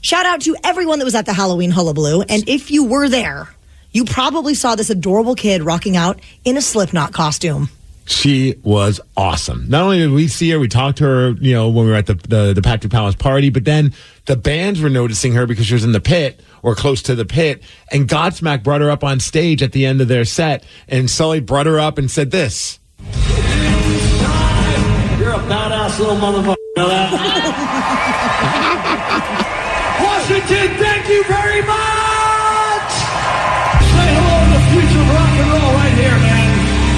Shout out to everyone that was at the Halloween Hullabaloo. And if you were there, you probably saw this adorable kid rocking out in a Slipknot costume. She was awesome. Not only did we see her, we talked to her, when we were at the Patrick Palace party, but then the bands were noticing her because she was in the pit or close to the pit, and Godsmack brought her up on stage at the end of their set, and Sully brought her up and said this. You're a badass little motherfucker. You know that? Washington, thank you very much! Say hello to the future of rock and roll right here, man.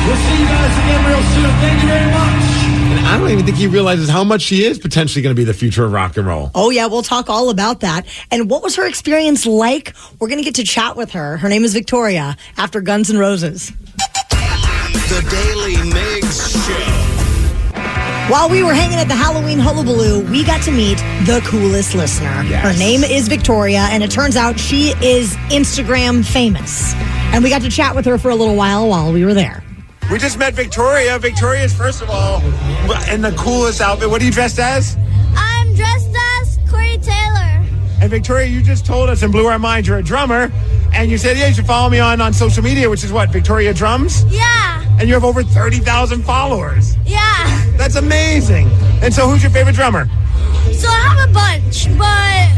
We'll see you guys again real soon. Thank you very much. And I don't even think he realizes how much she is potentially going to be the future of rock and roll. Oh, yeah, we'll talk all about that. And what was her experience like? We're going to get to chat with her. Her name is Victoria, after Guns N' Roses. The Daly Migs Show. While we were hanging at the Halloween Hullabaloo, we got to meet the coolest listener. Yes. Her name is Victoria, and it turns out she is Instagram famous. And we got to chat with her for a little while we were there. We just met Victoria. Victoria's, first of all, in the coolest outfit. What are you dressed as? I'm dressed as Corey Taylor. And Victoria, you just told us and blew our minds you're a drummer. And you said, yeah, you should follow me on social media, which is what, Victoria Drums? Yeah. And you have over 30,000 followers. Yeah. That's amazing. And so who's your favorite drummer? So I have a bunch, but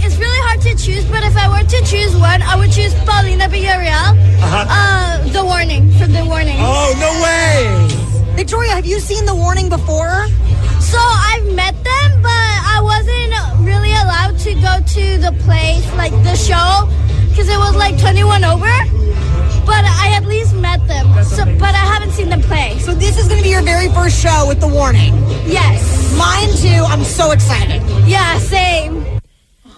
it's really hard to choose. But if I were to choose one, I would choose Paulina Villarreal. The Warning, from The Warning. Oh, no way. Victoria, have you seen The Warning before? So I've met them, but I wasn't really allowed to go to the place, the show, because it was 21 over. But I at least met them, but I haven't seen them play. So this is going to be your very first show with The Warning. Yes. Mine too. I'm so excited. Yeah, same.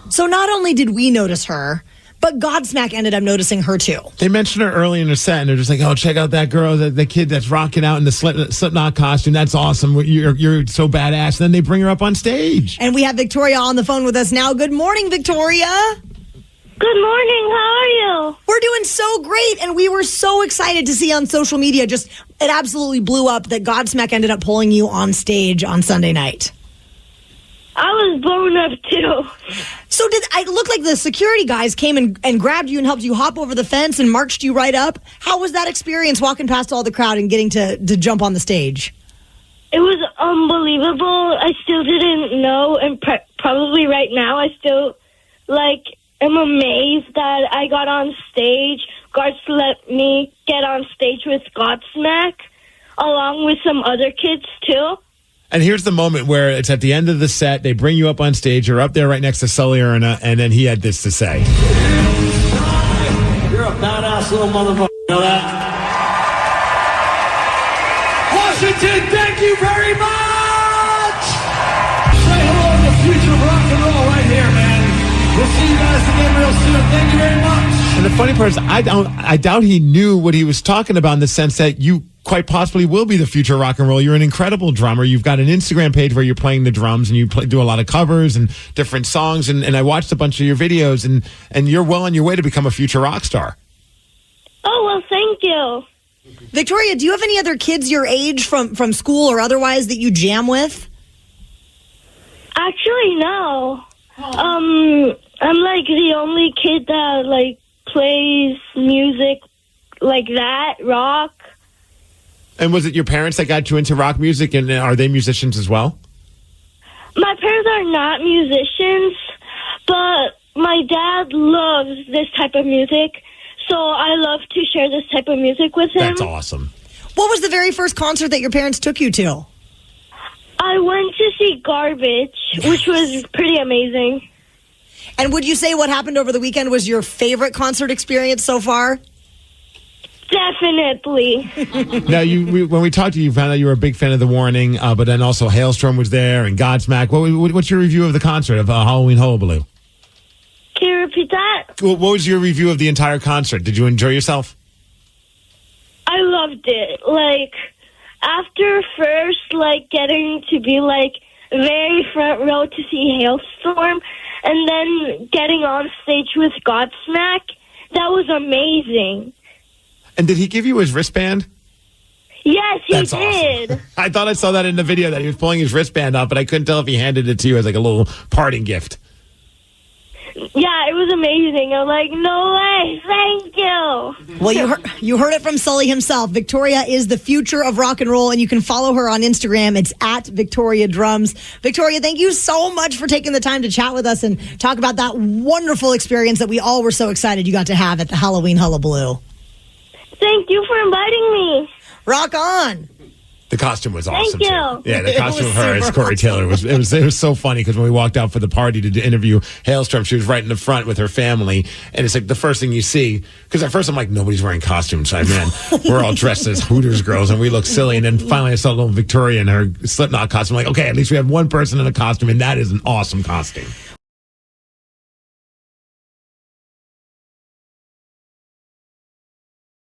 So not only did we notice her, but Godsmack ended up noticing her too. They mentioned her early in her set, and they're just like, oh, check out that girl, the kid that's rocking out in the Slipknot costume. That's awesome. You're so badass. And then they bring her up on stage. And we have Victoria on the phone with us now. Good morning, Victoria. Good morning. How are you? We're doing so great, and we were so excited to see on social media. It absolutely blew up that Godsmack ended up pulling you on stage on Sunday night. I was blown up too. So did I look like the security guys came and grabbed you and helped you hop over the fence and marched you right up? How was that experience walking past all the crowd and getting to jump on the stage? It was unbelievable. I still didn't know, and probably right now I still am amazed that I got on stage. Guards let me get on stage with Godsmack, along with some other kids too. And here's the moment where it's at the end of the set. They bring you up on stage. You're up there right next to Sully Erna, and then he had this to say. You're a badass little motherfucker. You know that? Washington, thank you very much! Say hello to the future of rock and roll right here, man. We'll see you guys again real soon. Thank you very much. And the funny part is, I doubt he knew what he was talking about in the sense that you quite possibly will be the future of rock and roll. You're an incredible drummer. You've got an Instagram page where you're playing the drums and you do a lot of covers and different songs. And I watched a bunch of your videos, and you're well on your way to become a future rock star. Oh, well, thank you. Victoria, do you have any other kids your age from school or otherwise that you jam with? Actually, no. I'm the only kid that plays music like that, rock. And was it your parents that got you into rock music, and are they musicians as well? My parents are not musicians, but my dad loves this type of music, so I love to share this type of music with him. That's awesome. What was the very first concert that your parents took you to? I went to see Garbage, which was pretty amazing. And would you say what happened over the weekend was your favorite concert experience so far? Definitely. Now, when we talked to you, you found out you were a big fan of The Warning, but then also Hailstorm was there and Godsmack. What's your review of the concert of Halloween Hullabaloo? Can you repeat that? What was your review of the entire concert? Did you enjoy yourself? I loved it. After first, getting to be, very front row to see Hailstorm, and then getting on stage with Godsmack, that was amazing. And did he give you his wristband? Yes, he That's did. Awesome. I thought I saw that in the video that he was pulling his wristband off, but I couldn't tell if he handed it to you as a little parting gift. Yeah, it was amazing. I'm like, no way, thank you. Well, you heard it from Sully himself. Victoria is the future of rock and roll, and you can follow her on Instagram. It's at Victoria Drums. Victoria, thank you so much for taking the time to chat with us and talk about that wonderful experience that we all were so excited you got to have at the Halloween Hullabaloo. Thank you for inviting me. Rock on. The costume was awesome. Thank you. Too. Yeah, the It costume was of her as super Corey Taylor was it was so funny because when we walked out for the party to interview Hailstorm, she was right in the front with her family, and it's like the first thing you see. Because at first I'm like, nobody's wearing costumes. So man, we're all dressed as Hooters girls, and we look silly. And then finally I saw little Victoria in her Slipknot costume. I'm like, okay, at least we have one person in a costume, and that is an awesome costume.